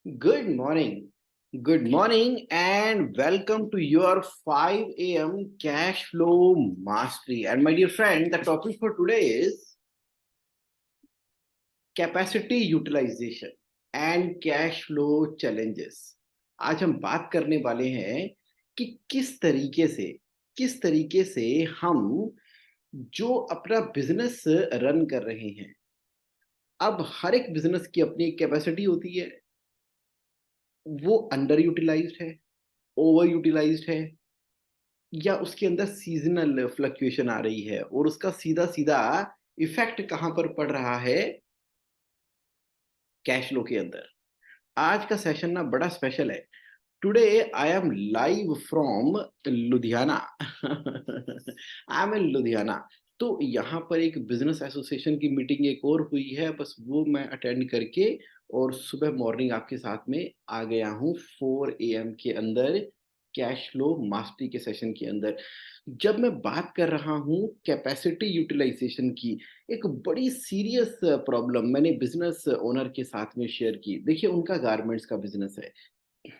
Good morning. Good morning and welcome to your 5 a.m. cash flow mastery. And my dear friend, the topic for today is capacity utilization and cash flow challenges. आज हम बात करने वाले हैं कि किस तरीके से हम जो अपना बिजनेस रन कर रहे हैं। अब हर एक बिजनेस की अपनी एक कैपेसिटी होती है। वो अंडर यूटिलाइज्ड है, ओवर यूटिलाइज्ड है, या उसके अंदर सीजनल फ्लक्चुएशन आ रही है और उसका सीधा-सीधा इफ़ेक्ट कहाँ पर पड़ रहा है? कैश फ्लो के अंदर। आज का सेशन ना बड़ा स्पेशल है। Today I am live from Ludhiana. I am in Ludhiana. तो यहाँ पर एक बिज़नेस एसोसिएशन की मीटिंग एक और हुई है, बस वो मैं अटेंड करके और सुबह मॉर्निंग आपके साथ में आ गया हूँ 4 एएम के अंदर, कैश फ्लो मास्टरी के सेशन के अंदर। जब मैं बात कर रहा हूँ कैपेसिटी यूटिलाइज़ेशन की, एक बड़ी सीरियस प्रॉब्लम मैंने बिज़नेस ओनर के साथ में शेयर की। देखिए, उनका गारमेंट्स का बिज़नेस है।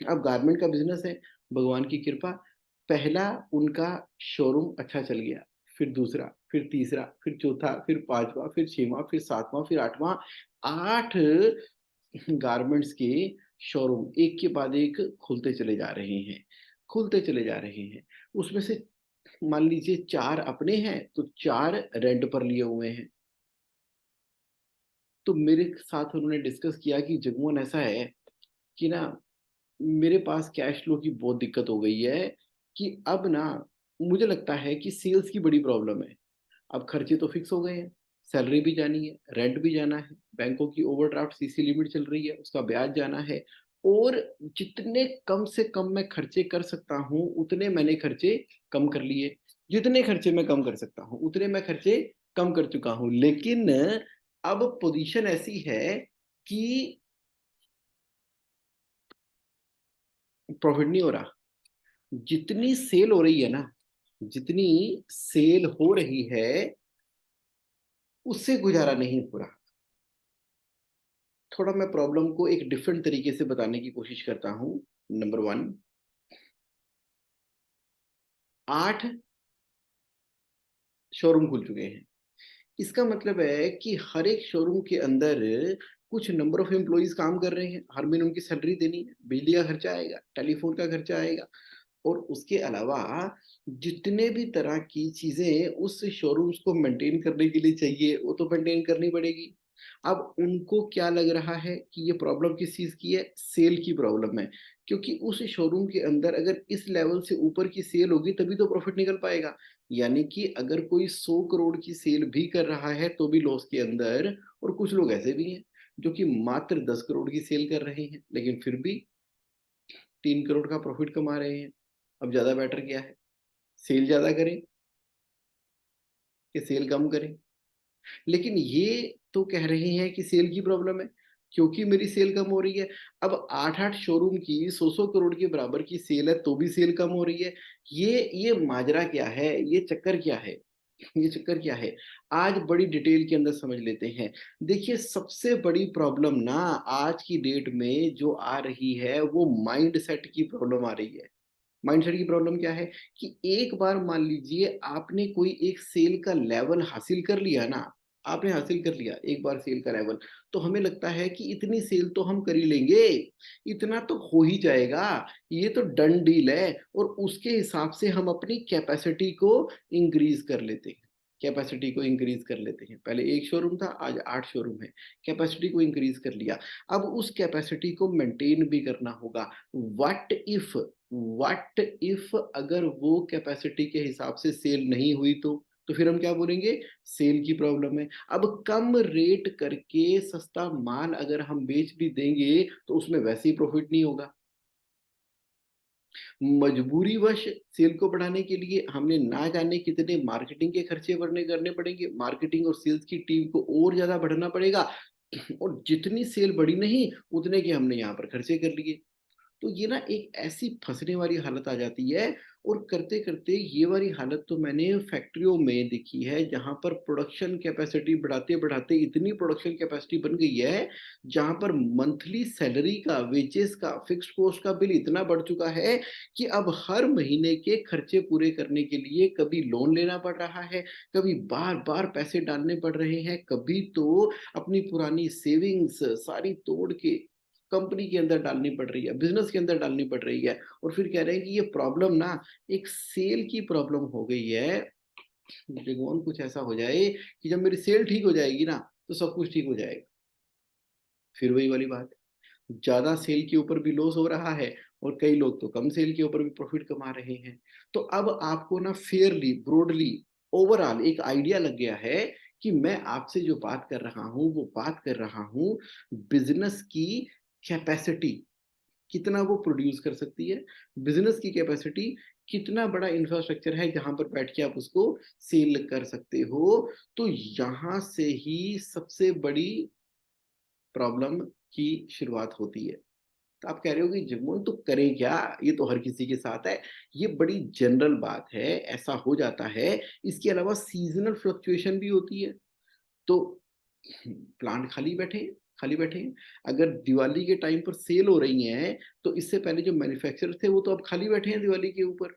अब गारमेंट का बिज़नेस है, भगवान की कृपा। पहला उनका शोरूम अच्छा चल गया, फिर दूसरा, फिर तीसरा, फिर चौथा, फिर 5वाँ, फिर 6वाँ, फिर 7वाँ, फिर 8वाँ, 8 गारमेंट्स के शोरूम एक के बाद एक खुलते चले जा रहे हैं, खुलते चले जा रहे हैं। उसमें से मान लीजिए 4 अपने हैं, तो 4 रेंट पर लिए हुए हैं। तो मेरे साथ उन्होंने डिस्कस किया कि जगमोहन ऐसा है कि ना मेरे पास कैश फ्लो की बहुत दिक्कत हो गई है कि अब ना मुझे लगता है कि सेल्स की बड़ी प्रॉब्लम है। अब खर्चे तो फिक्स हो गए हैं, सैलरी भी जानी है, रेंट भी जाना है, बैंकों की ओवरड्राफ्ट सीसी लिमिट चल रही है, उसका ब्याज जाना है और जितने कम से कम मैं खर्चे कर सकता हूँ, उतने मैंने खर्चे कम कर लिए। जितने खर्चे मैं कम कर सकता हूँ, उतने मैं खर्चे कम कर चुका हूँ। लेकिन अब पोज़ीशन ऐसी है कि प्रॉफ़िट नहीं हो रहा। जितनी सेल हो रही है ना, जितनी सेल हो रही है, उससे गुज़ारा नहीं हो रहा। थोड़ा मैं प्रॉब्लम को एक डिफरेंट तरीके से बताने की कोशिश करता हूँ। नंबर 1, 8 शोरूम खुल चुके हैं। इसका मतलब है कि हर एक शोरूम के अंदर कुछ नंबर ऑफ एम्प्लॉइज़ काम कर रहे हैं। हर महीने उनकी सैलरी देनी है, बिजली का खर्चा आएगा, टेलीफ़ोन का खर्चा आएगा और उसके अलावा जितने भी तरह की चीज़ें उस शोरूम्स को मेंटेन करने के लिए चाहिए, वो तो मेंटेन करनी पड़ेगी। अब उनको क्या लग रहा है कि ये प्रॉब्लम किस चीज़ की है? सेल की प्रॉब्लम है। क्योंकि उस शोरूम के अंदर अगर इस लेवल से ऊपर की सेल होगी तभी तो प्रॉफ़िट निकल पाएगा। यानी कि अगर कोई 100 करोड़ की सेल भी कर रहा है तो भी लॉस के अंदर, और कुछ लोग ऐसे भी हैं जो कि मात्र 10 करोड़ की सेल कर रहे हैं, लेकिन फिर भी 3 करोड़ का प्रॉफ़िट कमा रहे हैं। अब ज़्यादा बेटर क्या है? सेल ज़्यादा करें कि सेल कम करें? लेकिन ये तो कह रहे हैं कि सेल की प्रॉब्लम है, क्योंकि मेरी सेल कम हो रही है। अब 8-8 शोरूम की 100-100 करोड़ के बराबर की सेल है, तो भी सेल कम हो रही है। ये माजरा क्या है? ये चक्कर क्या है? ये चक्कर क्या है? आज बड़ी डिटेल के अंदर समझ लेते हैं। देखिए, सबसे बड़ी प्रॉब्लम ना आज की डेट में जो आ रही है, वो माइंडसेट की प्रॉब्लम आ रही है। माइंडसेट की प्रॉब्लम क्या है कि एक बार मान लीजिए आपने कोई एक सेल का लेवल हासिल कर लिया ना, आपने हासिल कर लिया एक बार सेल का लेवल, तो हमें लगता है कि इतनी सेल तो हम कर ही लेंगे, इतना तो हो ही जाएगा, ये तो डन डील है और उसके हिसाब से हम अपनी कैपेसिटी को इंक्रीज़ कर लेते हैं। कैपेसिटी को इंक्रीज़ कर लेते हैं। पहले 1 शोरूम था, आज 8 शोरूम है। कैपेसिटी को इंक्रीज़ कर लिया। अब उस कैपेसिटी को मेंटेन भी करना होगा। व्हाट इफ अगर वो कैपेसिटी के हिसाब से सेल नहीं हुई तो? तो फिर हम क्या बोलेंगे? सेल की प्रॉब्लम है। अब कम रेट करके सस्ता माल अगर हम बेच भी देंगे तो उसमें वैसे ही प्रॉफिट नहीं होगा। मजबूरीवश सेल को बढ़ाने के लिए हमने ना जाने कितने मार्केटिंग के खर्चे बढ़ने करने पड़ेंगे। मार्केटिंग और सेल्स की टीम को और ज़्यादा बढ़ना पड़ेगा और जितनी सेल बढ़ी नहीं, उतने के हमने यहाँ पर खर्चे कर लिए। तो ये ना एक ऐसी फँसने वाली हालत आ जाती है और करते-करते ये वाली हालत तो मैंने फैक्ट्रियों में देखी है, जहाँ पर प्रोडक्शन कैपेसिटी बढ़ाते-बढ़ाते इतनी प्रोडक्शन कैपेसिटी बन गई है, जहाँ पर मंथली सैलरी का, वेजेस का, फिक्स्ड कॉस्ट का बिल इतना बढ़ चुका है कि अब हर महीने के खर्चे पूरे करने के लिए कभी लोन लेना पड़ रहा है, कभी बार-बार पैसे डालने पड़ रहे हैं, कभी तो अपनी पुरानी सेविंग्स सारी तोड़ के कंपनी के अंदर डालनी पड़ रही है, बिज़नेस के अंदर डालनी पड़ रही है और फिर कह रहे हैं कि ये प्रॉब्लम ना एक सेल की प्रॉब्लम हो गई है। भगवान कुछ ऐसा हो जाए कि जब मेरी सेल ठीक हो जाएगी ना, तो सब कुछ ठीक हो जाएगा। फिर वही वाली बात है, ज़्यादा सेल के ऊपर भी लॉस हो रहा है और कई लोग तो कम सेल के ऊपर भी प्रॉफिट कमा रहे हैं। तो अब आपको ना फेयरली, ब्रॉडली, ओवरऑल एक आइडिया लग गया है कि मैं आपसे जो बात कर रहा हूँ, वो बात कर रहा हूँ बिज़नेस की कैपेसिटी, कितना वो प्रोड्यूस कर सकती है, बिज़नेस की कैपेसिटी कितना बड़ा इंफ्रास्ट्रक्चर है जहाँ पर बैठ के आप उसको सेल कर सकते हो। तो यहाँ से ही सबसे बड़ी प्रॉब्लम की शुरुआत होती है। तो आप कह रहे हो कि जगमोहन तो करें क्या? ये तो हर किसी के साथ है। ये बड़ी जनरल बात है, ऐसा हो जाता है। इसके अलावा सीज़नल फ्लक्चुएशन भी होती है। तो प्लांट खाली बैठे हैं। अगर दिवाली के टाइम पर सेल हो रही हैं, तो इससे पहले जो मैन्युफैक्चरर थे, वो तो अब खाली बैठे हैं दिवाली के ऊपर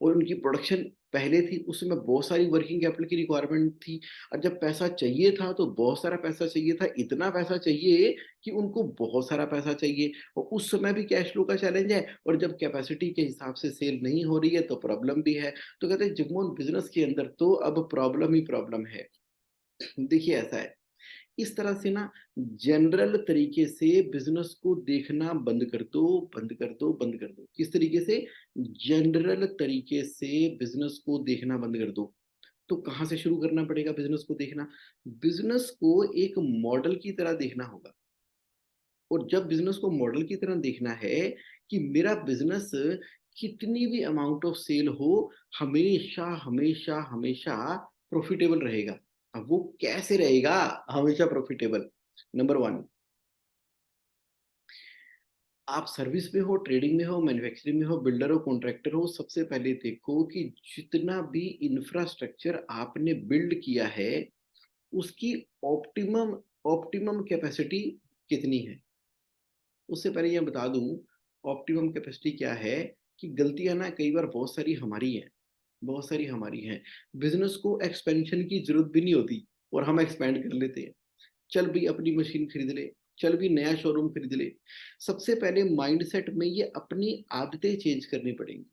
और उनकी प्रोडक्शन पहले थी, उस समय बहुत सारी वर्किंग कैपिटल की रिक्वायरमेंट थी और जब पैसा चाहिए था, तो बहुत सारा पैसा चाहिए था, इतना पैसा चाहिए कि उनको बहुत सारा पैसा चाहिए और उस समय भी कैश फ्लो का चैलेंज है और जब कैपेसिटी के हिसाब से सेल नहीं हो रही है, तो प्रॉब्लम भी है। तो कहते हैं जगमोहन बिज़नेस के अंदर तो अब प्रॉब्लम ही प्रॉब्लम है। देखिए ऐसा है, इस तरह से ना जनरल तरीके से बिज़नेस को देखना बंद कर दो, बंद कर दो, बंद कर दो। किस तरीके से? जनरल तरीके से बिज़नेस को देखना बंद कर दो। तो कहाँ से शुरू करना पड़ेगा बिज़नेस को देखना? बिज़नेस को एक मॉडल की तरह देखना होगा और जब बिज़नेस को मॉडल की तरह देखना है कि मेरा बिज़नेस कितनी भी अमाउंट ऑफ सेल हो, हमेशा, हमेशा, हमेशा प्रॉफ़िटेबल रहेगा। अब वो कैसे रहेगा हमेशा प्रॉफ़िटेबल? नंबर 1, आप सर्विस में हो, ट्रेडिंग में हो, मैन्युफैक्चरिंग में हो, बिल्डर हो, कॉन्ट्रैक्टर हो, सबसे पहले देखो कि जितना भी इंफ्रास्ट्रक्चर आपने बिल्ड किया है, उसकी ऑप्टिमम ऑप्टिमम कैपेसिटी कितनी है? उससे पहले ये बता दूँ, ऑप्टिमम कैपेसिटी क्या है कि गलतियाँ ना कई बार बहुत सारी हमारी हैं, बहुत सारी हमारी हैं। बिज़नेस को एक्सपेंशन की ज़रूरत भी नहीं होती और हम एक्सपैंड कर लेते हैं। चल भई अपनी मशीन खरीद ले, चल भई नया शोरूम खरीद ले। सबसे पहले माइंडसेट में ये अपनी आदतें चेंज करनी पड़ेंगी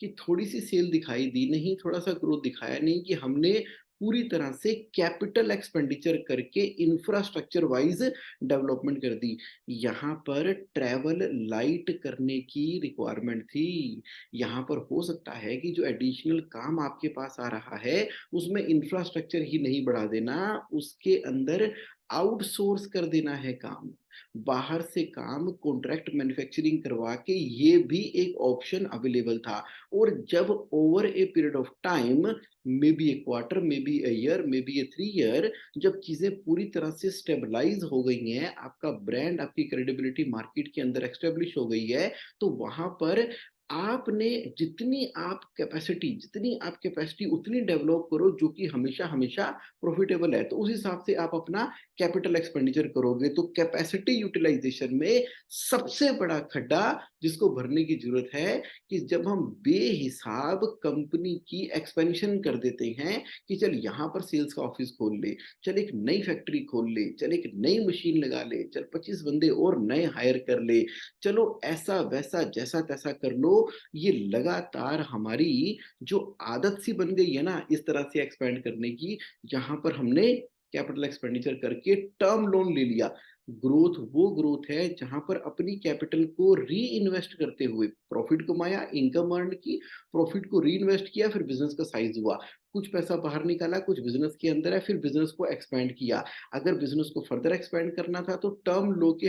कि थोड़ी-सी सेल दिखाई दी नहीं, थोड़ा-सा ग्रोथ दिखाया नहीं कि हमने पूरी तरह से कैपिटल एक्सपेंडिचर करके इंफ्रास्ट्रक्चर वाइज़ डेवलपमेंट कर दी। यहाँ पर ट्रैवल लाइट करने की रिक्वायरमेंट थी। यहाँ पर हो सकता है कि जो एडिशनल काम आपके पास आ रहा है, उसमें इंफ्रास्ट्रक्चर ही नहीं बढ़ा देना, उसके अंदर आउटसोर्स कर देना है काम। बाहर से काम कॉन्ट्रैक्ट मैन्युफैक्चरिंग करवा के ये भी एक ऑप्शन अवेलेबल था और जब over a period of time, may be A quarter, may be a year, may be A 3 year, जब चीज़ें पूरी तरह से स्टेबलाइज़ हो गई हैं, आपका ब्रांड, आपकी क्रेडिबिलिटी मार्केट के अंदर एस्टेब्लिश हो गई है, तो वहाँ पर आपने जितनी आप कैपेसिटी उतनी डेवलप करो जो कि हमेशा-हमेशा प्रॉफिटेबल है। तो उस हिसाब से आप अपना कैपिटल एक्सपेंडिचर करोगे। तो कैपेसिटी यूटिलाइज़ेशन में सबसे बड़ा खड्डा जिसको भरने की ज़रूरत है कि जब हम बेहिसाब कंपनी की एक्सपेंशन कर देते हैं कि चल यहाँ पर सेल्स का ऑफ़िस खोल ले, चल एक नई फैक्ट्री खोल ले, चल एक नई मशीन लगा ले, चल 25 बंदे और नए हायर कर ले, चलो ऐसा-वैसा जैसा-तैसा कर लो। ये लगातार हमारी जो आदत सी बन गई है ना इस तरह से एक्सपेंड करने की, जहाँ पर हमने कैपिटल एक्सपेंडिचर करके टर्म लोन ले लिया। ग्रोथ वो ग्रोथ है जहाँ पर अपनी कैपिटल को री-इन्वेस्ट करते हुए प्रॉफिट कमाया, इनकम अर्न की, प्रॉफिट को री-इन्वेस्ट किया, फिर बिज़नेस का साइज़ हुआ। कुछ पैसा बाहर निकाला, कुछ बिज़नेस के अंदर है, फिर बिज़नेस को एक्सपेंड किया। अगर बिज़नेस को फर्दर एक्सपेंड करना था तो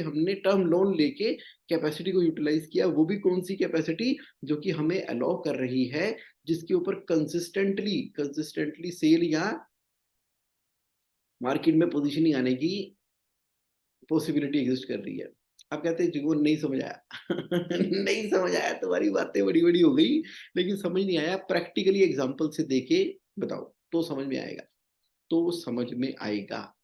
हमने टर्म लोन लेके कैपेसिटी को यूटिलाइज़ किया। वो भी कौन-सी कैपेसिटी? जो कि हमें अलाउ कर रही है, जिसके ऊपर कंसिस्टेंटली कंसिस्टेंटली सेल या मार्केट में पोज़ीशनिंग आने की पॉसिबिलिटी एग्ज़िस्ट कर रही है। आप कहते हैं जीवन नहीं समझ आया। नहीं समझ आया, तुम्हारी बातें बड़ी-बड़ी हो गई, लेकिन समझ नहीं आया, प्रैक्टिकली एग्ज़ाम्पल से देके बताओ, तो समझ में आएगा, तो समझ में आएगा।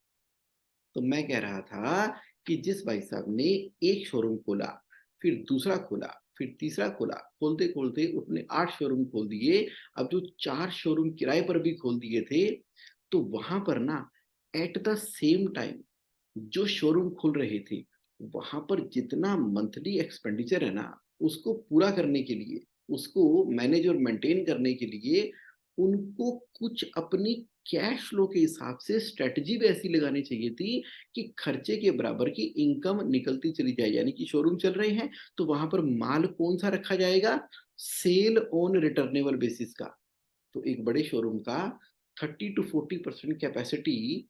तो मैं कह रहा था कि जिस भाई साहब ने एक शोरूम खोला, फिर दूसरा खोला, फिर तीसरा खोला, खोलते-खोलते उसने 8 शोरूम खोल दिए। अब जो 4 शोरूम किराए पर भी खोल दिए थे, तो वहाँ पर ना एट द सेम टाइम जो शोरूम खुल रहे थे, वहाँ पर जितना मंथली एक्सपेंडिचर है ना, उसको पूरा करने के लिए, उसको मैनेज और मेंटेन करने के लिए, उनको कुछ अपनी कैश फ्लो के हिसाब से स्ट्रैटेजी भी ऐसी लगानी चाहिए थी कि खर्चे के बराबर की इनकम निकलती चली जाए। यानी कि शोरूम चल रहे हैं, तो वहाँ पर माल कौन-सा रखा जाएगा? सेल ऑन रिटर्नेबल बेसिस का। तो एक बड़े शोरूम का 30 टू 40% कैपेसिटी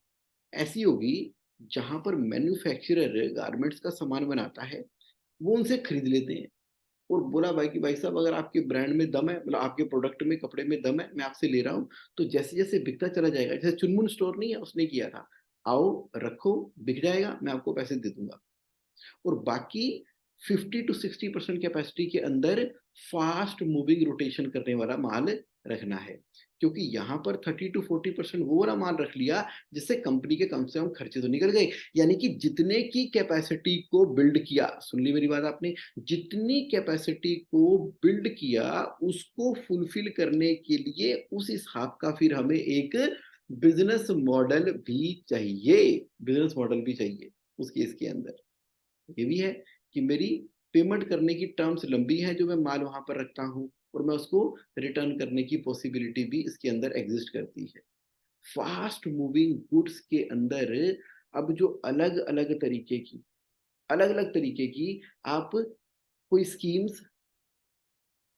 ऐसी होगी, जहाँ पर मैन्युफैक्चरर गारमेंट्स का सामान बनाता है, वो उनसे खरीद लेते हैं और बोला भाई कि भाई साहब अगर आपके ब्रांड में दम है, मतलब आपके प्रोडक्ट में, कपड़े में दम है, मैं आपसे ले रहा हूँ, तो जैसे-जैसे बिकता चला जाएगा, जैसे चुनमुन स्टोर नहीं है, उसने किया था, आओ, रखो, बिक जाएगा, मैं आपको पैसे दे दूँगा। और बाकी 50 टू 60% कैपेसिटी के अंदर फास्ट मूविंग रोटेशन करने वाला माल रखना है। क्योंकि यहाँ पर 30 टू 40% वो वाला माल रख लिया, जिससे कंपनी के कम से कम खर्चे तो निकल गए। यानी कि जितने की कैपेसिटी को बिल्ड किया, सुन ली मेरी बात आपने, जितनी कैपेसिटी को बिल्ड किया, उसको फुलफिल करने के लिए उस हिसाब का फिर हमें एक बिज़नेस मॉडल भी चाहिए, बिज़नेस मॉडल भी चाहिए उस केस के अंदर। ये भी है कि मेरी पेमेंट करने की टर्म्स लंबी है, जो मैं माल वहाँ पर रखता हूँ और मैं उसको रिटर्न करने की पॉसिबिलिटी भी इसके अंदर एग्ज़िस्ट करती है। फास्ट मूविंग गुड्स के अंदर अब जो अलग-अलग तरीके की आप कोई स्कीम्स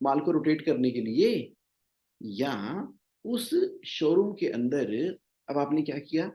माल को रोटेट करने के लिए, या उस शोरूम के अंदर अब आपने क्या किया,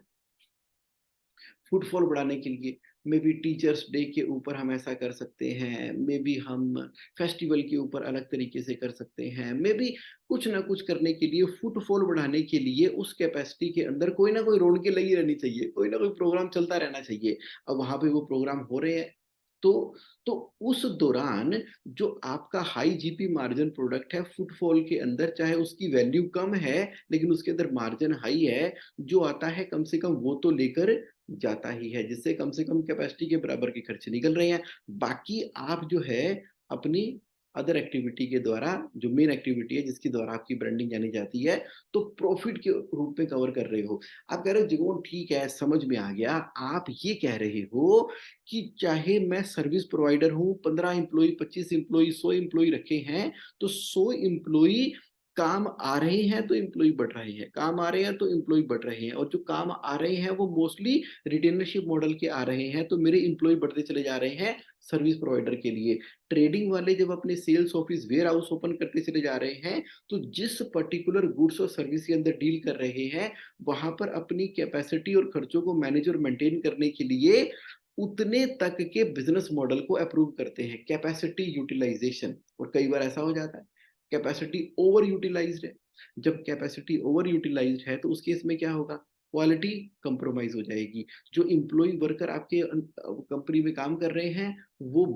फुटफॉल बढ़ाने के लिए मे बी टीचर्स डे के ऊपर हम ऐसा कर सकते हैं, मे बी हम फेस्टिवल के ऊपर अलग तरीके से कर सकते हैं, मे बी कुछ ना कुछ करने के लिए, फुटफॉल बढ़ाने के लिए उस कैपेसिटी के अंदर कोई ना कोई रौनकें लगी रहनी चाहिए, कोई ना कोई प्रोग्राम चलता रहना चाहिए। अब वहाँ पे वो प्रोग्राम हो रहे हैं, तो तो उस दौरान जो आपका हाई जीपी मार्जिन प्रोडक्ट है, फुटफॉल के अंदर चाहे उसकी वैल्यू कम है, लेकिन उसके अंदर मार्जिन हाई है, जो आता है कम से कम वो तो लेकर जाता ही है, जिससे कम से कम कैपेसिटी के बराबर के खर्चे निकल रहे हैं। बाकी आप जो है अपनी अदर एक्टिविटी के द्वारा, जो मेन एक्टिविटी है जिसके द्वारा आपकी ब्रांडिंग जानी जाती है, तो प्रॉफिट के रूप में कवर कर रहे हो। आप कह रहे हो जीवन ठीक है, समझ में आ गया। आप ये कह रहे हो कि चाहे मैं सर्विस प्रोवाइडर हूँ, 15 एम्प्लॉयी, 25 एम्प्लॉयी, 100 एम्प्लॉयी रखे हैं, तो 100 एम्प्लॉयी काम आ रहे हैं तो एम्प्लॉयी बढ़ रहे हैं, काम आ रहे हैं तो एम्प्लॉयी बढ़ रहे हैं, और जो काम आ रहे हैं वो मोस्टली रिटेलरशिप मॉडल के आ रहे हैं, तो मेरे एम्प्लॉयी बढ़ते चले जा रहे हैं सर्विस प्रोवाइडर के लिए। ट्रेडिंग वाले जब अपने sales office, warehouse open करते चले जा रहे हैं, तो जिस पर्टिकुलर गुड्स और सर्विस के अंदर डील कर रहे हैं, वहां पर अपनी कैपेसिटी और खर्चों को मैनेज और मेंटेन करने के लिए उतने तक के बिजनेस मॉडल को अप्रूव करते हैं, कैपेसिटी यूटिलाइजेशन। और कई बार ऐसा हो जाता है कैपेसिटी ओवर यूटिलाइज्ड है। जब कैपेसिटी ओवर यूटिलाइज्ड है, तो उस केस में क्या होगा, क्वालिटी कंप्रोमाइज हो जाएगी। जो एम्प्लॉय वर्कर आपके कंपनी में काम कर रहे हैं, वो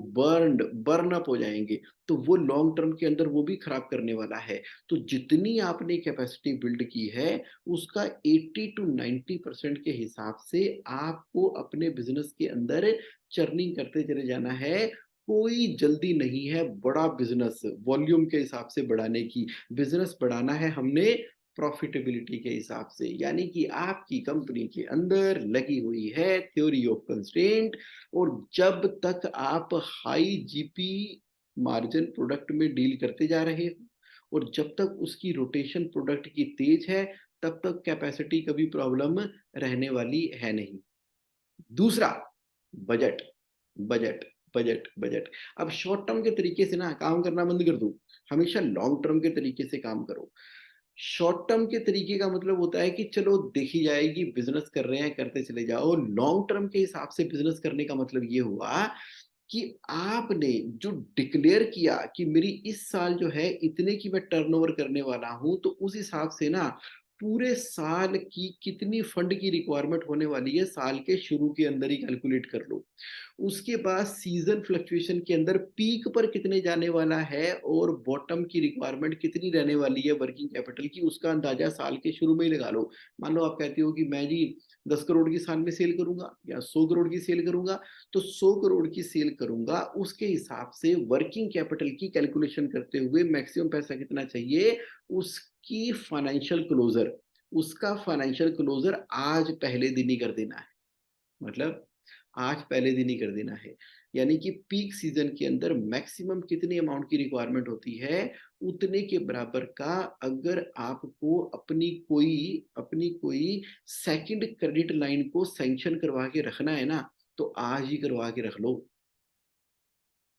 बर्न अप हो जाएंगे, तो वो लॉन्ग टर्म के अंदर वो भी खराब करने वाला है। तो जितनी आपने कैपेसिटी बिल्ड की है, उसका 80 टू 90% के हिसाब से आपको अपने बिजनेस के अंदर चर्निंग करते चले जाना है। कोई जल्दी नहीं है बड़ा बिजनेस वॉल्यूम के हिसाब से बढ़ाने की। बिजनेस बढ़ाना है हमने प्रॉफिटेबिलिटी के हिसाब से, यानी कि आपकी कंपनी के अंदर लगी हुई है थ्योरी ऑफ कंस्ट्रेंट, और जब तक आप हाई जीपी मार्जिन प्रोडक्ट में डील करते जा रहे हो और जब तक उसकी रोटेशन प्रोडक्ट की तेज है, तब तक कैपेसिटी कभी प्रॉब्लम रहने वाली है नहीं। दूसरा, बजट, बजट, बजट, बजट। अब शॉर्ट टर्म के तरीके से ना काम करना बंद कर दो, हमेशा लॉन्ग टर्म के तरीके से काम करो। शॉर्ट टर्म के तरीके का मतलब होता है कि चलो देखी जाएगी, बिजनेस कर रहे हैं, करते चले जाओ। लॉन्ग टर्म के हिसाब से बिजनेस करने का मतलब ये हुआ कि आपने जो डिक्लेयर किया कि मेरी इस साल जो है इतने की मैं टर्नओवर करने वाला हूं, तो उस हिसाब से ना पूरे साल की कितनी फंड की रिक्वायरमेंट होने वाली है, साल के शुरू के अंदर ही कैलकुलेट कर लो। उसके बाद सीज़न फ्लक्चुएशन के अंदर पीक पर कितने जाने वाला है और बॉटम की रिक्वायरमेंट कितनी रहने वाली है वर्किंग कैपिटल की, उसका अंदाज़ा साल के शुरू में ही लगा लो। मान लो आप कहते हो कि मैं जी 10 करोड़ की साल में सेल करूँगा या 100 करोड़ की सेल करूँगा, तो 100 करोड़ की सेल करूँगा, उसके हिसाब से वर्किंग कैपिटल की कैलकुलेशन करते हुए मैक्सिमम पैसा कितना चाहिए, उसकी फाइनेंशियल क्लोज़र उसका फाइनेंशियल क्लोज़र आज पहले दिन ही कर देना है। मतलब आज पहले दिन ही कर देना है। यानी कि पीक सीज़न के अंदर मैक्सिमम कितनी अमाउंट की रिक्वायरमेंट होती है, उतने के बराबर का अगर आपको अपनी कोई सेकंड क्रेडिट लाइन को सैंक्शन करवा के रखना है ना, तो आज ही करवा के रख लो।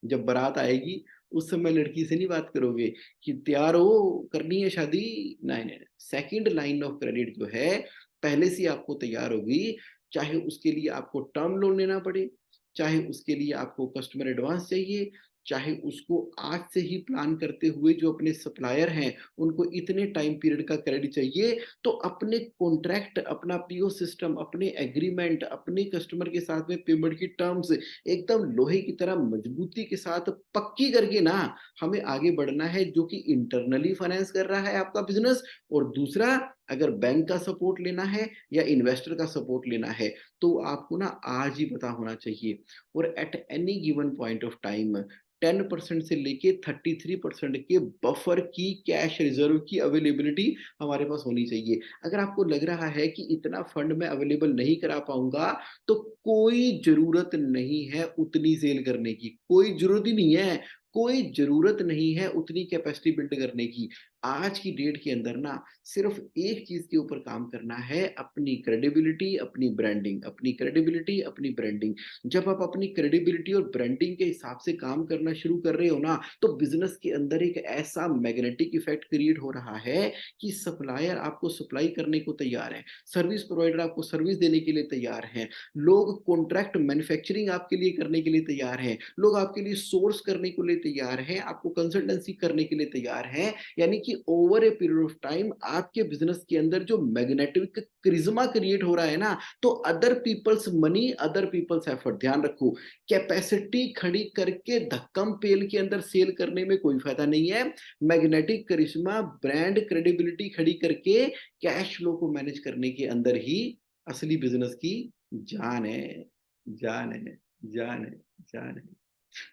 जब बारात आएगी, उस समय लड़की से नहीं बात करोगे कि तैयार हो, करनी है शादी। नहीं, नहीं, नहीं। सेकंड लाइन ऑफ क्रेडिट जो है, पहले से ही आपको तैयार होगी, चाहे उसके लिए आपको टर्म लोन लेना पड़े, चाहे उसके लिए आपको कस्टमर एडवांस चाहिए, चाहे उसको आज से ही प्लान करते हुए जो अपने सप्लायर हैं, उनको इतने टाइम पीरियड का क्रेडिट चाहिए, तो अपने कॉन्ट्रैक्ट, अपना पीओ सिस्टम, अपने एग्रीमेंट, अपने कस्टमर के साथ में पेमेंट की टर्म्स एकदम लोहे की तरह मजबूती के साथ पक्की करके ना हमें आगे बढ़ना है, जो कि इंटरनली फाइनेंस कर रहा है आपका बिजनेस। और दूसरा, अगर बैंक का सपोर्ट लेना है या इन्वेस्टर का सपोर्ट लेना है, तो आपको ना आज ही पता होना चाहिए। और at any given point of time 10% से लेके 33% के बफर की कैश रिजर्व की अवेलेबिलिटी हमारे पास होनी चाहिए। अगर आपको लग रहा है कि इतना फंड मैं अवेलेबल नहीं करा पाऊंगा, तो कोई ज़रूरत नहीं है उतनी सेल करने की, कोई ज़रूरत ही नहीं है, कोई ज़रूरत नहीं है उतनी कैपेसिटी बिल्ड करने की। आज की डेट के अंदर ना सिर्फ़ एक चीज़ के ऊपर काम करना है, अपनी क्रेडिबिलिटी, अपनी ब्रांडिंग, अपनी क्रेडिबिलिटी, अपनी ब्रांडिंग। जब आप अपनी क्रेडिबिलिटी और ब्रांडिंग के हिसाब से काम करना शुरू कर रहे हो ना, तो बिज़नेस के अंदर एक ऐसा मैग्नेटिक इफ़ेक्ट क्रिएट हो रहा है कि सप्लायर आपको सप्लाई करने को तैयार है, सर्विस प्रोवाइडर आपको सर्विस देने के लिए तैयार हैं, लोग कॉन्ट्रैक्ट मैन्युफैक्चरिंग आपके लिए करने के लिए तैयार हैं, लोग आपके लिए सोर्स करने के लिए तैयार हैं, आपको कंसल्टेंसी करने के लिए तैयार हैं। यानी कि over a period of time आपके बिजनेस के अंदर जो मैग्नेटिक क्रिज्मा क्रिएट हो रहा है ना, तो other people's money, other people's effort, ध्यान रखो, कैपेसिटी खड़ी करके धक्कम पेल के अंदर सेल करने में कोई फायदा नहीं है। मैग्नेटिक करिश्मा, ब्रांड क्रेडिबिलिटी खड़ी करके कैश फ्लो को मैनेज करने के अंदर ही असली बिजनेस की जान है, जान है, जान है, जान है।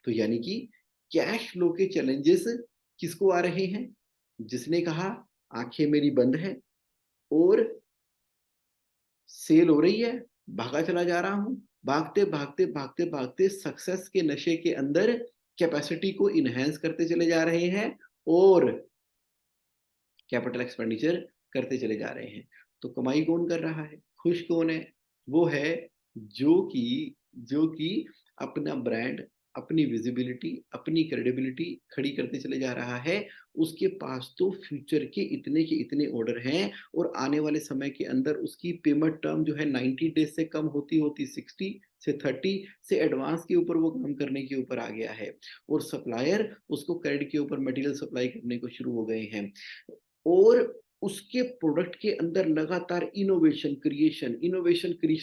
तो यानी कि कैश फ्लो के चैलेंजेस किसको आ रहे हैं? जिसने कहा आंखें मेरी बंद है और सेल हो रही है, भागा चला जा रहा हूँ, भागते भागते भागते भागते सक्सेस के नशे के अंदर कैपेसिटी को इनहेंस करते चले जा रहे हैं और कैपिटल एक्सपेंडिचर करते चले जा रहे हैं। तो कमाई कौन कर रहा है, खुश कौन है? वो है जो कि अपना ब्रांड, अपनी विजिबिलिटी, अपनी क्रेडिबिलिटी खड़ी करते चले जा रहा है। उसके पास तो फ्यूचर के इतने ऑर्डर हैं और आने वाले समय के अंदर उसकी पेमेंट टर्म जो है 90 डेज से कम होती होती 60 से 30 से एडवांस के ऊपर वो काम करने के ऊपर आ गया है। और सप्लायर उसको क्रेडिट के ऊपर मटेरियल सप्लाई करने को शुरू हो गए हैं। और उसके प्रोडक्ट के अंदर लगातार इनोवेशन क्रिएशन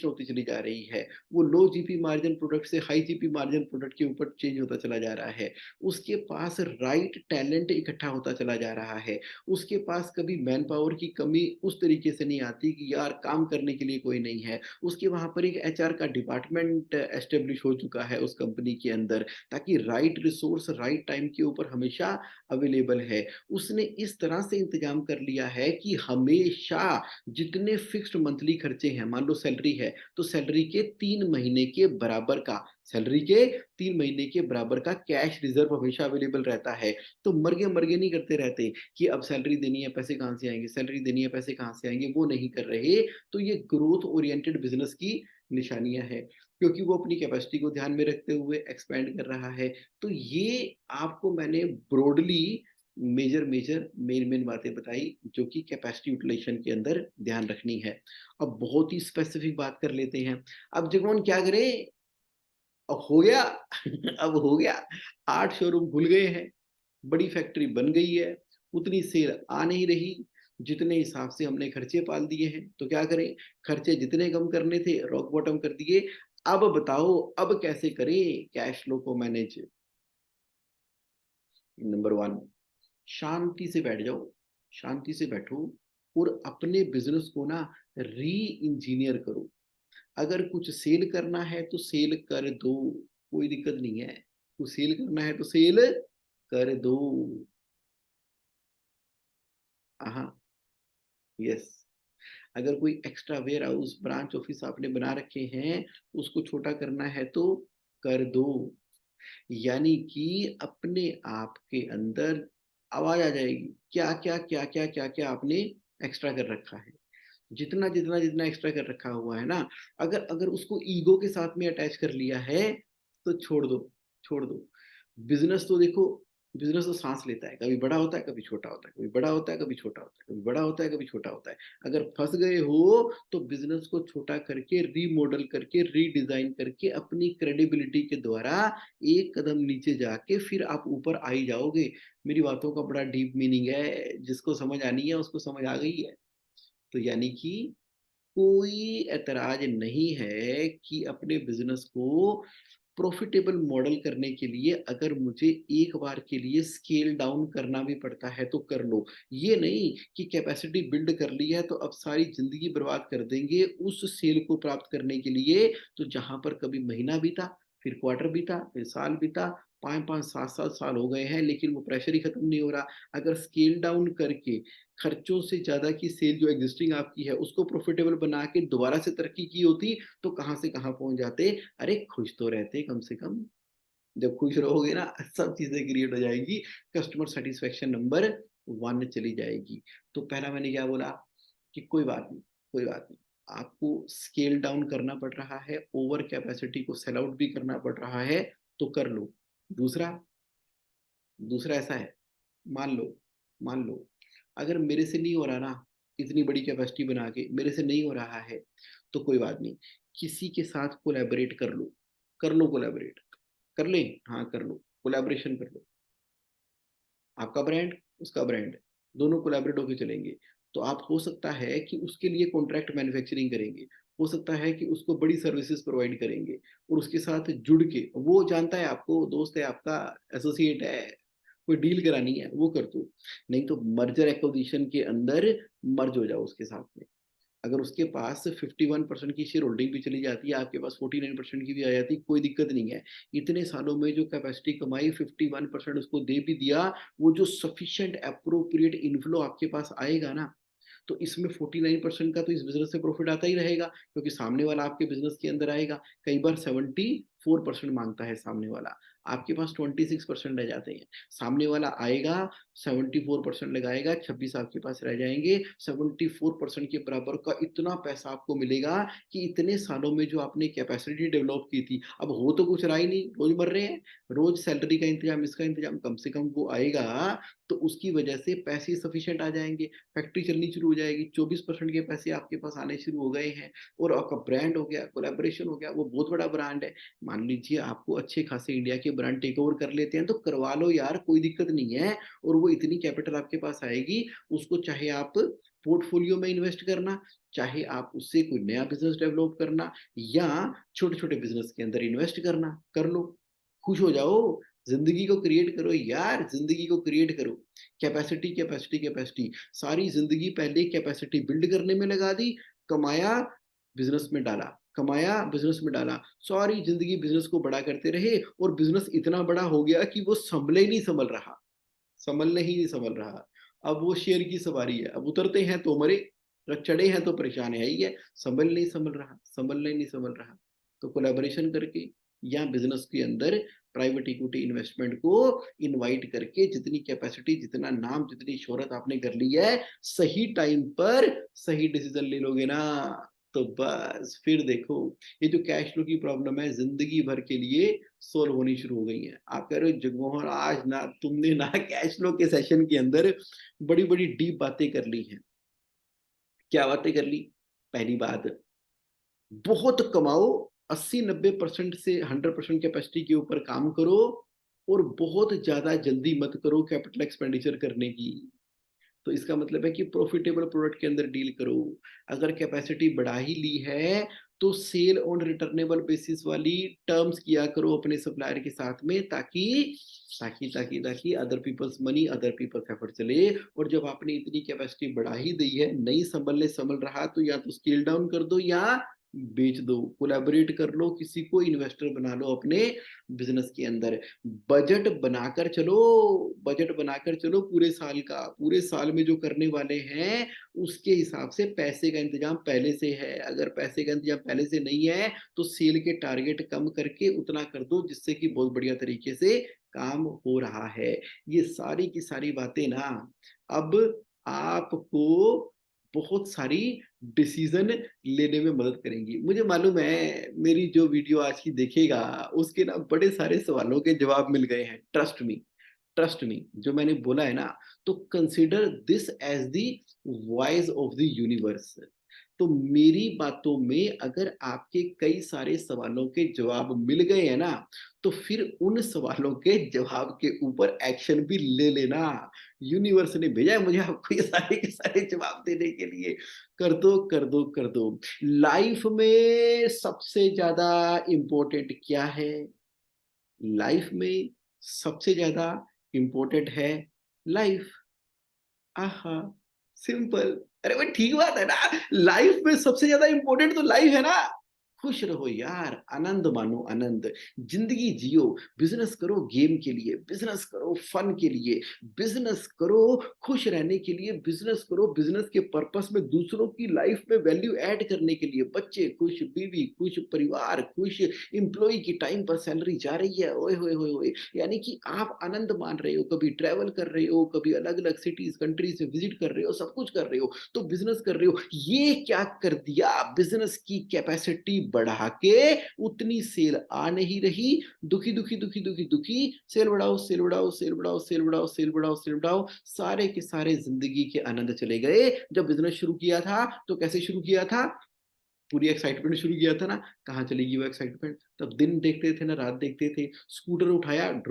होती चली जा रही है। वो लो जीपी मार्जिन प्रोडक्ट से हाई जीपी मार्जिन प्रोडक्ट के ऊपर चेंज होता चला जा रहा है। उसके पास राइट टैलेंट इकट्ठा होता चला जा रहा है। उसके पास कभी मैन पावर की कमी उस तरीके से नहीं आती कि यार काम करने के लिए कोई नहीं है। उसके वहाँ पर एक एचआर का डिपार्टमेंट एस्टेब्लिश हो चुका है उस कंपनी के अंदर, ताकि राइट रिसोर्स राइट टाइम के ऊपर हमेशा अवेलेबल है। उसने इस तरह से इंतजाम कर लिया है कि हमेशा जितने फिक्स्ड मंथली खर्चे हैं, मान लो सैलरी है, तो सैलरी के 3 महीने के बराबर का सैलरी के 3 महीने के बराबर का कैश रिजर्व हमेशा अवेलेबल रहता है। तो मर्गे-मर्गे नहीं करते रहते कि अब सैलरी देनी है, पैसे कहाँ से आएँगे, सैलरी देनी है, पैसे कहाँ से आएँगे, वो नहीं कर रहे। तो ये ग्रोथ ओरिएंटेड बिज़नेस की निशानियाँ हैं, क्योंकि वो अपनी कैपेसिटी को ध्यान में रखते हुए एक्सपैंड कर रहा है। तो ये आपको मैंने ब्रॉडली मेन बातें बताई जो कि कैपेसिटी यूटिलाइजेशन के अंदर ध्यान रखनी है। अब बहुत ही स्पेसिफिक बात कर लेते हैं। अब जगमोहन क्या करें? अब हो गया अब हो गया। 8 शोरूम खुल गए हैं, बड़ी फैक्ट्री बन गई है, उतनी सेल आ नहीं रही, जितने हिसाब से हमने खर्चे पाल दिए हैं, तो क्या करें? खर्चे जितने कम करने थे, रॉक बॉटम कर दिए। अब बताओ, अब कैसे करें कैश फ्लो को मैनेज? नंबर 1, शांति से बैठ जाओ, शांति से बैठो और अपने बिज़नेस को ना री-इंजीनियर करो। अगर कुछ सेल करना है तो सेल कर दो, कोई दिक्कत नहीं है। कुछ सेल करना है तो सेल कर दो। हाँ, यस। अगर कोई extra warehouse, branch office आपने बना रखे हैं, उसको छोटा करना है तो कर दो। यानी कि अपने आप के अंदर आवाज़ आ जाएगी, क्या-क्या, क्या-क्या, क्या-क्या आपने एक्स्ट्रा कर रखा है। जितना एक्स्ट्रा कर रखा हुआ है ना, अगर अगर उसको ईगो के साथ में अटैच कर लिया है, तो छोड़ दो, छोड़ दो। बिज़नेस तो देखो, बिज़नेस तो साँस लेता है, कभी बड़ा होता है, कभी छोटा होता है, कभी बड़ा होता है, कभी छोटा होता है, कभी बड़ा होता है, कभी छोटा होता है। अगर फँस गए हो, तो बिज़नेस को छोटा करके, रीमॉडल करके, रीडिज़ाइन करके, अपनी क्रेडिबिलिटी के द्वारा एक कदम नीचे जाके फिर आप ऊपर आ ही जाओगे। मेरी बातों का बड़ा डीप मीनिंग है, जिसको समझ आनी है, उसको समझ आ गई है। तो यानी कि कोई ऐतराज़ नहीं है कि अपने बिज़नेस को प्रॉफ़िटेबल मॉडल करने के लिए अगर मुझे एक बार के लिए स्केल डाउन करना भी पड़ता है तो कर लो। ये नहीं कि कैपेसिटी बिल्ड कर ली है तो अब सारी ज़िंदगी बर्बाद कर देंगे उस सेल को प्राप्त करने के लिए, तो जहाँ पर कभी महीना बीता, फिर क्वार्टर बीता, फिर साल बीता, 5-5 7-7 साल हो गए हैं लेकिन वो प्रेशर ही खत्म नहीं हो रहा। अगर स्केल डाउन करके खर्चों से ज़्यादा की सेल जो एक्जिस्टिंग आपकी है उसको प्रॉफ़िटेबल बना के दोबारा से तरक्की की होती, तो कहाँ से कहाँ पहुँच जाते। अरे खुश तो रहते कम से कम। जब खुश रहोगे ना सब चीज़ें क्रिएट हो जाएँगी, कस्टमर सैटिस्फैक्शन नंबर 1 चली जाएगी। तो पहला मैंने क्या बोला कि कोई बात नहीं, कोई बात नहीं। आपको स्केल डाउन करना पड़ रहा है, ओवर कैपेसिटी को सेल आउट भी करना पड़ रहा है, तो कर लो। दूसरा दूसरा ऐसा है, मान लो मान लो अगर मेरे से नहीं हो रहा ना, इतनी बड़ी कैपेसिटी बना के मेरे से नहीं हो रहा है, तो कोई बात नहीं, किसी के साथ कोलैबोरेट कर लो कोलैबोरेट। कर लें? हाँ, कर लो, कोलैबोरेशन कर लो। आपका ब्रांड, उसका ब्रांड, दोनों कोलैबोरेट होके चलेंगे। तो आप हो सकता है कि उसके लिए कॉन्ट्रैक्ट मैन्युफैक्चरिंग करेंगे, हो सकता है कि उसको बड़ी सर्विसेज़ प्रोवाइड करेंगे और उसके साथ जुड़ के वो जानता है आपको, दोस्त है आपका, एसोसिएट है, कोई डील करानी है, वो कर दो। नहीं तो मर्जर एक्विजिशन के अंदर मर्ज हो जाओ उसके साथ में। अगर उसके पास 51% की शेयर होल्डिंग भी चली जाती है, आपके पास 49% की भी आ जाती है, कोई दिक्कत नहीं है। इतने सालों में जो कैपेसिटी कमाई 51% उसको दे भी दिया, वो जो सफिशिएंट एप्रोप्रिएट इन्फ्लो आपके पास आएगा ना, तो इसमें 49% का तो इस बिज़नेस से प्रॉफ़िट आता ही रहेगा, क्योंकि सामने वाला आपके बिज़नेस के अंदर आएगा। कई बार 74% माँगता है सामने वाला, आपके पास 26% रह जाते हैं। सामने वाला आएगा, 74% लगाएगा, 26 आपके पास रह जाएँगे। 74% के बराबर का इतना पैसा आपको मिलेगा कि इतने सालों में जो आपने कैपेसिटी डेवलप की थी, अब हो तो कुछ रहा ही नहीं, रोज़ मर रहे हैं। रोज़ सैलरी का इंतज़ाम, इसका इंतज़ाम, कम से कम वो आएगा, तो उसकी वजह से पैसे सफिशिएंट आ जाएँगे। फैक्ट्री चलनी शुरू हो जाएगी, 24% के पैसे आपके पास आने शुरू हो गए हैं और आपका ब्रांड हो गया, कोलैबोरेशन हो गया, वो बहुत बड़ा ब्रांड है। मान लीजिए आपको अच्छे खासे इंडिया के ब्रांड टेक ओवर कर लेते हैं, तो करवा लो यार, कोई दिक्कत नहीं है और वो इतनी कैपिटल आपके पास आएगी, उसको चाहे आप पोर्टफोलियो में इन्वेस्ट करना, चाहे आप उससे कोई नया बिज़नेस डेवलप करना या छोटे-छोटे बिज़नेस के अंदर इन्वेस्ट करना, कर लो। खुश हो जाओ, ज़िंदगी को क्रिएट करो यार, ज़िंदगी को क्रिएट करो। कैपेसिटी, कैपेसिटी, कैपेसिटी, सारी ज़िंदगी पहले कैपेसिटी बिल्ड करने में लगा दी, कमाया, बिज़नेस में डाला, कमाया, बिज़नेस में डाला, सारी ज़िंदगी बिज़नेस को बड़ा करते रहे और बिज़नेस इतना बड़ा हो गया कि वो सँभले ही नहीं सँभल रहा, सँभलने ही नहीं सँभल रहा। अब वो शेर की सवारी है, अब उतरते हैं तो मरे, और चढ़े हैं तो परेशान है ही है, सँभल नहीं सँभल रहा, सँभलना ही नहीं सँभल रहा। तो कोलैबोरेशन करके या बिज़नेस के अंदर प्राइवेट इक्विटी इन्वेस्टमेंट को इनवाइट करके जितनी कैपेसिटी, जितना नाम, जितनी शोहरत आपने कर ली है, सही टाइम पर सही डिसीज़न ले लोगे ना, तो बस फिर देखो, ये जो कैश फ्लो की प्रॉब्लम है, ज़िंदगी भर के लिए सॉल्व होनी शुरू हो गई है। आप कह रहे हो जगमोहन आज ना तुमने ना कैश फ्लो के सेशन के अंदर बड़ी-बड़ी डीप बातें कर ली हैं। क्या बातें कर ली? पहली बात, बहुत कमाओ, 80-90% से 100% कैपेसिटी के ऊपर काम करो और बहुत ज़्यादा जल्दी मत करो कैपिटल एक्सपेंडिचर करने की। तो इसका मतलब है कि प्रॉफिटेबल प्रोडक्ट के अंदर डील करो। अगर कैपेसिटी बढ़ा ही ली है, तो सेल ऑन रिटर्नेबल बेसिस वाली टर्म्स किया करो अपने सप्लायर के साथ में, ताकि other people's money, other people's effort चले। और जब आपने इतनी कैपेसिटी बढ़ा ही दी है, नहीं संभल रहा, तो या तो स्केल डाउन कर दो या बेच दो, कोलैबोरेट कर लो, किसी को इन्वेस्टर बना लो अपने बिजनेस के अंदर। बजट बनाकर चलो, बजट बनाकर चलो पूरे साल का। पूरे साल में जो करने वाले हैं, उसके हिसाब से पैसे का इंतजाम पहले से है। अगर पैसे का इंतजाम पहले से नहीं है, तो सेल के टारगेट कम करके उतना कर दो, जिससे कि बहुत बढ़िया तरीके से काम हो रहा है। ये सारी की सारी बातें ना अब आपको बहुत सारी डिसीजन लेने में मदद करेंगी। मुझे मालूम है मेरी जो वीडियो आज की देखेगा, उसके ना बड़े सारे सवालों के जवाब मिल गए हैं। ट्रस्ट मी, जो मैंने बोला है ना, तो consider this as the voice of the universe. तो मेरी बातों में अगर आपके कई सारे सवालों के जवाब मिल गए हैं ना, तो फिर उन सवालों के जवाब के ऊपर एक्शन भी ले लेना। यूनिवर्स ने भेजा है मुझे आपको ये सारे के सारे जवाब देने के लिए। कर दो, कर दो, कर दो। लाइफ में सबसे ज्यादा इंपॉर्टेंट क्या है? लाइफ में सबसे ज्यादा इंपॉर्टेंट है लाइफ। आहा, सिंपल। अरे भाई ठीक बात है ना। लाइफ में सबसे ज्यादा इंपॉर्टेंट तो लाइफ है ना। खुश रहो यार, आनंद मानो, आनंद। जिंदगी जियो। बिजनेस करो गेम के लिए, बिजनेस करो फन के लिए, बिजनेस करो खुश रहने के लिए, बिजनेस करो बिजनेस के पर्पस में दूसरों की लाइफ में वैल्यू ऐड करने के लिए। बच्चे खुश, बीवी खुश, परिवार खुश, एम्प्लॉय की टाइम पर सैलरी जा रही है, ओए होए होए होए, यानी कि आप आनंद मान रहे हो, कभी ट्रैवल कर रहे हो, कभी अलग अलग सिटीज कंट्री से विजिट कर रहे हो, सब कुछ कर रहे हो, तो बिजनेस कर रहे हो। ये क्या कर दिया, बिजनेस की कैपेसिटी बढ़ा के उतनी सेल आ नहीं रही। दुखी दुखी दुखी दुखी दुखी, सेल बढ़ाओ, सेल बढ़ाओ, सेल बढ़ाओ, सेल बढ़ाओ, सेल बढ़ाओ, सेल बढ़ाओ, सारे के सारे जिंदगी के आनंद चले गए। जब बिजनेस शुरू किया था तो कैसे शुरू किया था? पूरी एक्साइटमेंट शुरू किया था ना। कहाँ चलेगी वो एक्साइटमेंट? तब दिन देखते थे ना रात देखते थे। स्कूटर उठाया,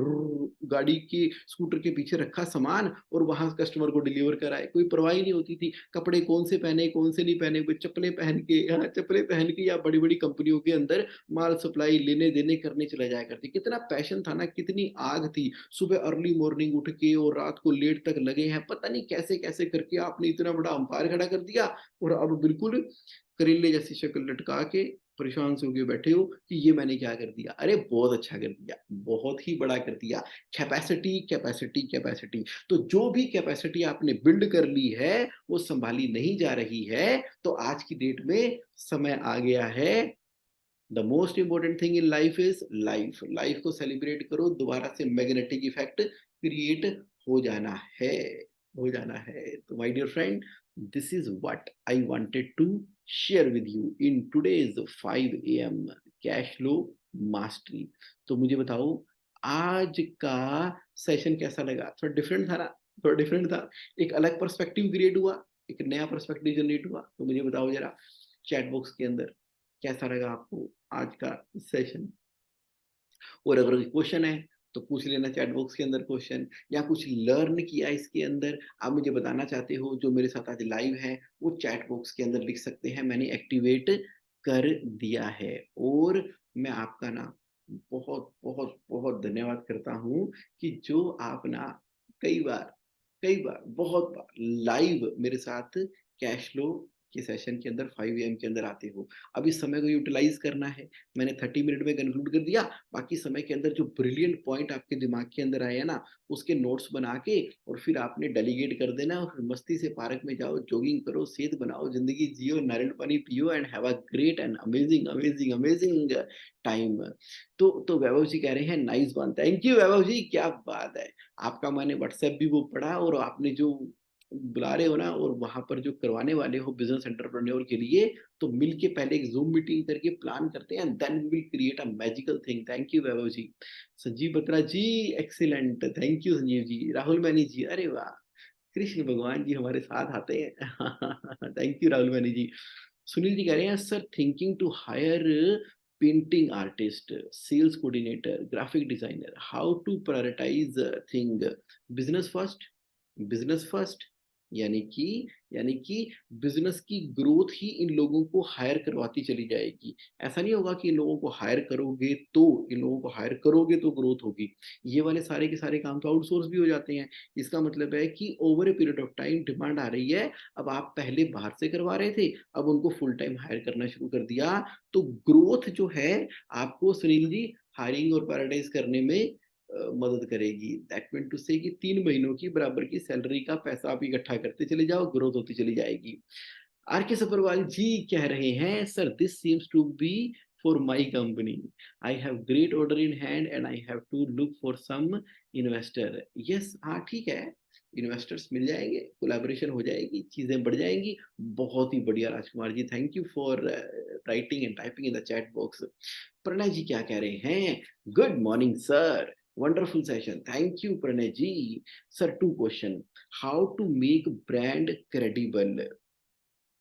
गाड़ी की स्कूटर के पीछे रखा सामान, और वहां कस्टमर को डिलीवर कराए, कोई परवाह ही नहीं होती थी कपड़े कौन से पहने कौन से नहीं पहने। कोई चप्पलें पहन के, हाँ चप्पलें पहन के या बड़ी बड़ी कंपनियों के अंदर माल सप्लाई लेने देने करने चला जाया करती। कितना पैशन था ना, कितनी आग थी। सुबह अर्ली मॉर्निंग उठ के और रात को लेट तक लगे हैं, पता नहीं कैसे कैसे करके आपने इतना बड़ा अंपायर खड़ा कर दिया। और अब बिल्कुल करेले जैसी शक्ल लटका के परेशान से होके बैठे हो कि ये मैंने क्या कर दिया। अरे बहुत अच्छा कर दिया, बहुत ही बड़ा कर दिया। Capacity, capacity, capacity. तो जो भी कैपेसिटी आपने बिल्ड कर ली है, वो संभाली नहीं जा रही है। तो आज की डेट में समय आ गया है। The most important thing in life is life. Life को सेलिब्रेट करो, दोबारा से मैग्नेटिक इफेक्ट क्रिएट हो जाना है, हो जाना है। तो my dear friend, this is what I wanted to share with you in today's 5 AM cash flow mastery. तो मुझे बताओ आज का सेशन कैसा लगा? थोड़ा डिफरेंट था ना, थोड़ा डिफरेंट था। एक अलग पर्सपेक्टिव क्रिएट हुआ, एक नया पर्सपेक्टिव जनरेट हुआ। तो मुझे बताओ जरा चैट बॉक्स के अंदर कैसा लगा आपको आज का सेशन। और अगर कोई क्वेश्चन है तो पूछ लेना चैट बॉक्स के अंदर क्वेश्चन, या कुछ लर्न किया इसके अंदर आप मुझे बताना चाहते हो, जो मेरे साथ आज लाइव है वो चैट बॉक्स के अंदर लिख सकते हैं, मैंने एक्टिवेट कर दिया है। और मैं आपका ना बहुत बहुत बहुत धन्यवाद करता हूँ कि जो आप ना कई बार बहुत बार लाइव मेरे साथ कैश फ्लो के सेशन के अंदर 5 AM के अंदर आते हो। अब इस समय को यूटिलाइज करना है। मैंने 30 मिनट में कंक्लूड कर दिया। बाकी समय के अंदर जो ब्रिलियंट पॉइंट आपके दिमाग के अंदर आए हैं ना, उसके नोट्स बना के और फिर आपने डेलीगेट कर देना, और फिर मस्ती से पार्क में जाओ, जॉगिंग करो, सेहत बनाओ, जिंदगी जियो, नारियल पानी पियो, and have a great and amazing amazing amazing time. तो वैभव जी कह रहे हैं nice one. Thank you Vaibhav जी, क्या बात है। आपका मैंने व्हाट्सएप भी वो पढ़ा, और आपने जो बुला रहे हो ना, और वहां पर जो करवाने वाले हो बिजनेस एंटरप्रेन्योर के लिए, तो मिल के पहले एक जूम मीटिंग करके प्लान करते हैं, then we will create a magical thing. Thank you Vaibhav ji. Sanjeev Batra ji, excellent, thank you Sanjeev ji. Rahul Maini ji, अरे वाह, कृष्ण भगवान जी हमारे साथ आते हैं। Thank you Rahul Maini ji. सुनील जी कह रहे हैं sir, thinking to hire painting artist, sales coordinator, graphic designer, how to prioritise thing, business first, business first, यानी कि बिज़नेस की ग्रोथ ही इन लोगों को हायर करवाती चली जाएगी। ऐसा नहीं होगा कि इन लोगों को हायर करोगे तो इन लोगों को हायर करोगे तो ग्रोथ होगी। ये वाले सारे के सारे काम तो आउटसोर्स भी हो जाते हैं। इसका मतलब है कि over a period of time demand आ रही है, अब आप पहले बाहर से करवा रहे थे, अब उनको फुल टाइम हायर करना शुरू कर दिया, तो ग्रोथ जो है आपको सुनील जी हायरिंग और पैराडाइज़ करने में मदद करेगी। दैट मीन टू से कि 3 महीनों की बराबर की सैलरी का पैसा आप इकट्ठा करते चले जाओ, ग्रोथ होती चली जाएगी। आर के सफरवाल जी कह रहे हैं, "sir this seems to be for my company. I have great order in hand and I have to look for some investor." Yes, हाँ, ठीक है। इन्वेस्टर्स मिल जाएँगे, कोलैबोरेशन हो जाएगी, चीज़ें बढ़ जाएँगी। बहुत ही बढ़िया Rajkumar ji, thank you for writing and typing in the chat box. Pranay ji क्या कह रहे हैं? "Good morning sir, wonderful session, thank you Pranay ji. Sir 2 question, how to make brand credible?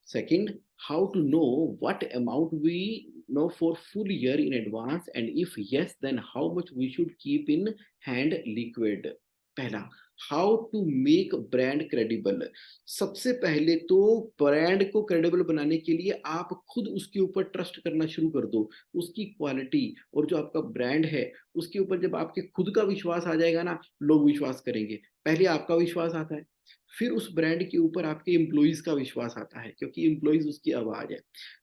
Second, how to know what amount we know for full year in advance, and if yes, then how much we should keep in hand liquid. पहला, how to make brand credible. सबसे पहले तो brand को credible बनाने के लिए आप खुद उसके ऊपर ट्रस्ट करना शुरू कर दो। उसकी क्वालिटी और जो आपका ब्रांड है, उसके ऊपर जब आपके खुद का विश्वास आ जाएगा ना, लोग विश्वास करेंगे। पहले आपका विश्वास आता है, फिर उस ब्रांड के ऊपर आपके एम्प्लॉइज़ का विश्वास आता है, क्योंकि एम्प्लॉइज़ उसकी आवाज़ है।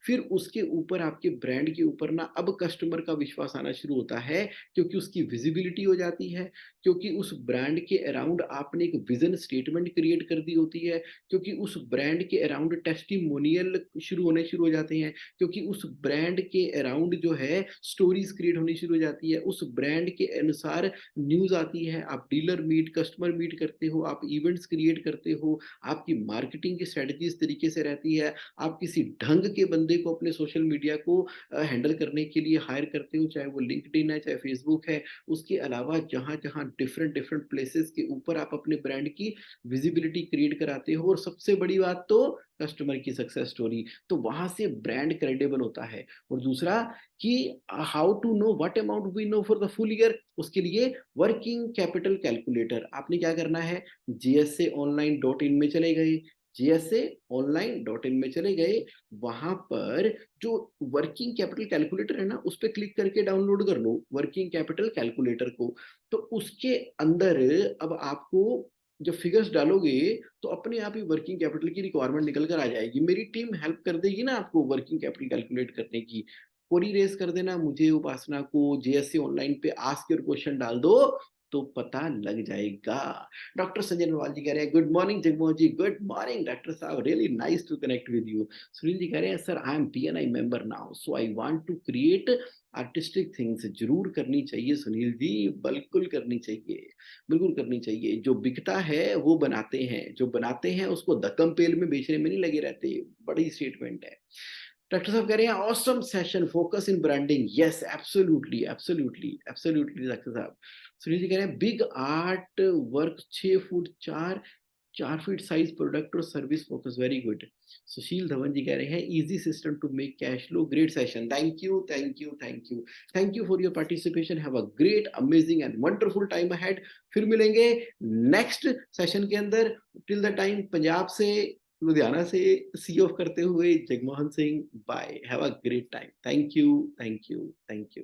फिर उसके ऊपर आपके ब्रांड के ऊपर ना अब कस्टमर का विश्वास आना शुरू होता है, क्योंकि उसकी विज़िबिलिटी हो जाती है, क्योंकि उस ब्रांड के अराउंड आपने एक विज़न स्टेटमेंट क्रिएट कर दी होती है, क्योंकि उस ब्रांड के अराउंड टेस्टिमोनियल शुरू हो जाते हैं, क्योंकि उस ब्रांड के अराउंड जो है स्टोरीज़ क्रिएट होनी शुरू हो जाती है, उस ब्रांड के अनुसार न्यूज़ आती है, आप डीलर मीट, कस्टमर मीट करते हो, आप इवेंट्स क्रिएट करते हो, आपकी मार्केटिंग की स्ट्रैटेजी इस तरीके से रहती है, आप किसी ढंग के बंदे को अपने सोशल मीडिया को हैंडल करने के लिए हायर करते हो, चाहे वो लिंक्डइन है, चाहे फेसबुक है। उसके अलावा जहाँ-जहाँ डिफरेंट डिफरेंट प्लेसेस के ऊपर आप अपने ब्रांड की विजिबिलिटी क्रिएट कराते हो, और सबसे बड़ी बात तो कस्टमर की सक्सेस स्टोरी, तो वहाँ से ब्रांड क्रेडिबल होता है। और दूसरा कि how to know what amount we know for the full year, उसके लिए वर्किंग कैपिटल कैलकुलेटर आपने क्या करना है, जीएसए ऑनलाइन डॉट इन में चले गए, जीएसए ऑनलाइन डॉट इन में चले गए, वहां पर जो वर्किंग कैपिटल कैलकुलेटर है ना, उस पर क्लिक करके डाउनलोड कर लो वर्किंग कैपिटल कैलकुलेटर को। तो उसके अंदर अब आपको जब फिगर्स डालोगे तो अपने आप ही वर्किंग कैपिटल की रिक्वायरमेंट निकल कर आ जाएगी। मेरी टीम हेल्प कर देगी ना आपको वर्किंग कैपिटल कैलकुलेट करने की। क्वेरी रेज़ कर देना मुझे, उपासना को, जेएससी ऑनलाइन पे आस्क योर क्वेश्चन डाल दो, तो पता लग जाएगा। डॉक्टर संजय नरवाल जी कह रहे हैं, good morning Jagmohan ji, good morning doctor साहब, really nice to connect with you. Sunil ji कह रहे हैं, sir I am PNI member now, so I want to create artistic things. जरूर करनी चाहिए सुनील जी, बिल्कुल करनी चाहिए, बिल्कुल करनी चाहिए। जो बिकता है वो बनाते हैं, जो बनाते हैं उसको धक्कम पेल में बेचने में नहीं लगे रहते। बड़ी स्टेटमेंट है। डॉक्टर साहब कह रहे हैं, awesome session, focus in branding. Yes, absolutely, absolutely, absolutely doctor साहब। सुनील जी कह रहे हैं, big art work 6 foot 4 feet size product और service focus, very good. Sushil Dhawan ji कह रहे हैं, easy system to make cash flow, great session, thank you, thank you, thank you, thank you for your participation, have a great amazing and wonderful time ahead. फिर मिलेंगे next session के अंदर। Till the time, Punjab से, लुधियाना से सी off करते हुए Jagmohan Singh, bye, have a great time, thank you, thank you, thank you.